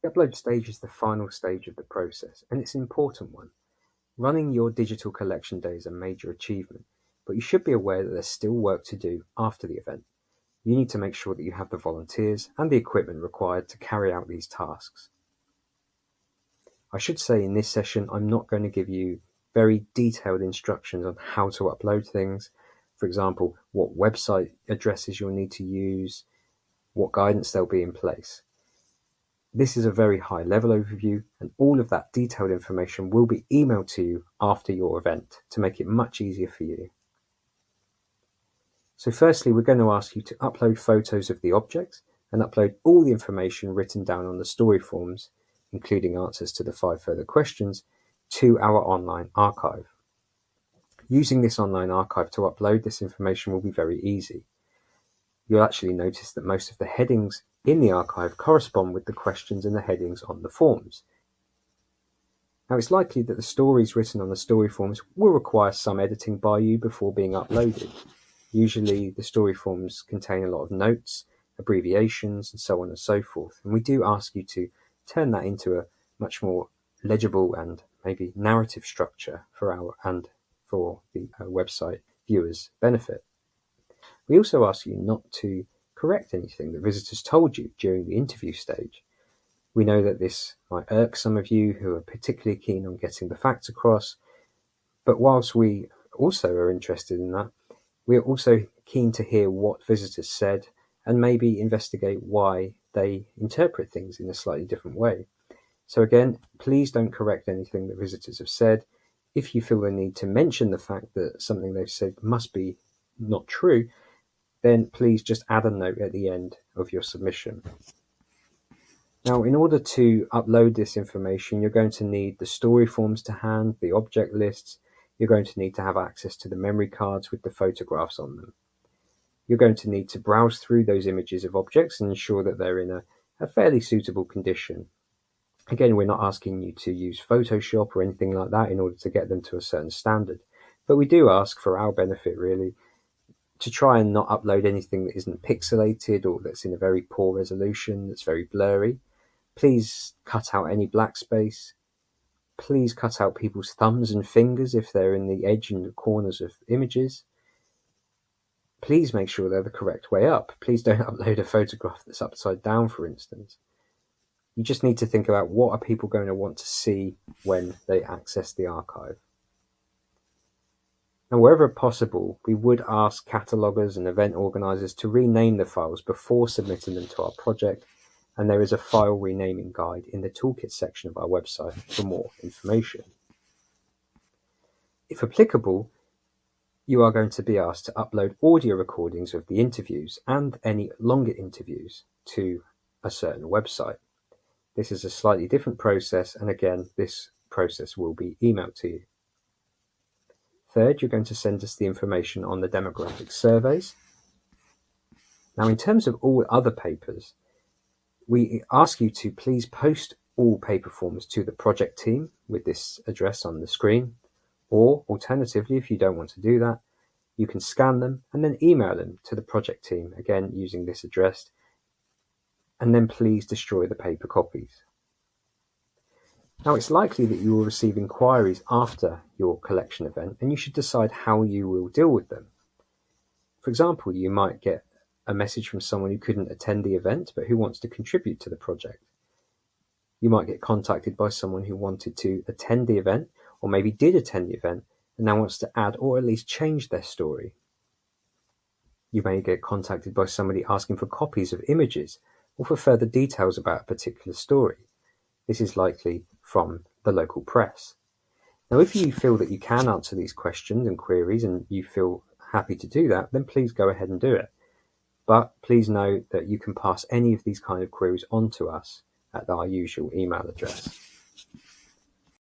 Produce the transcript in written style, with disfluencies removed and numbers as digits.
The upload stage is the final stage of the process, and it's an important one. Running your digital collection day is a major achievement, but you should be aware that there's still work to do after the event. You need to make sure that you have the volunteers and the equipment required to carry out these tasks. I should say in this session, I'm not going to give you very detailed instructions on how to upload things. For example, what website addresses you'll need to use, what guidance there'll be in place. This is a very high level overview, and all of that detailed information will be emailed to you after your event to make it much easier for you. So firstly, we're going to ask you to upload photos of the objects and upload all the information written down on the story forms, including answers to the 5 further questions, to our online archive. Using this online archive to upload this information will be very easy. You'll actually notice that most of the headings in the archive correspond with the questions and the headings on the forms. Now, it's likely that the stories written on the story forms will require some editing by you before being uploaded. Usually the story forms contain a lot of notes, abbreviations, and so on and so forth. And we do ask you to turn that into a much more legible and maybe narrative structure for the website viewers' benefit. We also ask you not to correct anything that visitors told you during the interview stage. We know that this might irk some of you who are particularly keen on getting the facts across, but whilst we also are interested in that, we are also keen to hear what visitors said and maybe investigate why they interpret things in a slightly different way. So again, please don't correct anything that visitors have said. If you feel the need to mention the fact that something they've said must be not true, then please just add a note at the end of your submission. Now, in order to upload this information, you're going to need the story forms to hand, the object lists. You're going to need to have access to the memory cards with the photographs on them. You're going to need to browse through those images of objects and ensure that they're in a fairly suitable condition. Again, we're not asking you to use Photoshop or anything like that in order to get them to a certain standard, but we do ask, for our benefit really, to try and not upload anything that isn't pixelated or that's in a very poor resolution, that's very blurry. Please cut out any black space. Please cut out people's thumbs and fingers if they're in the edge and the corners of images. Please make sure they're the correct way up. Please don't upload a photograph that's upside down, for instance. You just need to think about what are people going to want to see when they access the archive. Now, wherever possible, we would ask catalogers and event organizers to rename the files before submitting them to our project, and there is a file renaming guide in the toolkit section of our website for more information. If applicable, you are going to be asked to upload audio recordings of the interviews and any longer interviews to a certain website. This is a slightly different process, and again, this process will be emailed to you. Third, you're going to send us the information on the demographic surveys. Now, in terms of all other papers, we ask you to please post all paper forms to the project team with this address on the screen, or alternatively, if you don't want to do that, you can scan them and then email them to the project team, again using this address, and then please destroy the paper copies. Now, it's likely that you will receive inquiries after your collection event, and you should decide how you will deal with them. For example, you might get a message from someone who couldn't attend the event but who wants to contribute to the project. You might get contacted by someone who wanted to attend the event, or maybe did attend the event and now wants to add or at least change their story. You may get contacted by somebody asking for copies of images or for further details about a particular story. This is likely from the local press. Now, if you feel that you can answer these questions and queries and you feel happy to do that, then please go ahead and do it. But please note that you can pass any of these kind of queries on to us at our usual email address.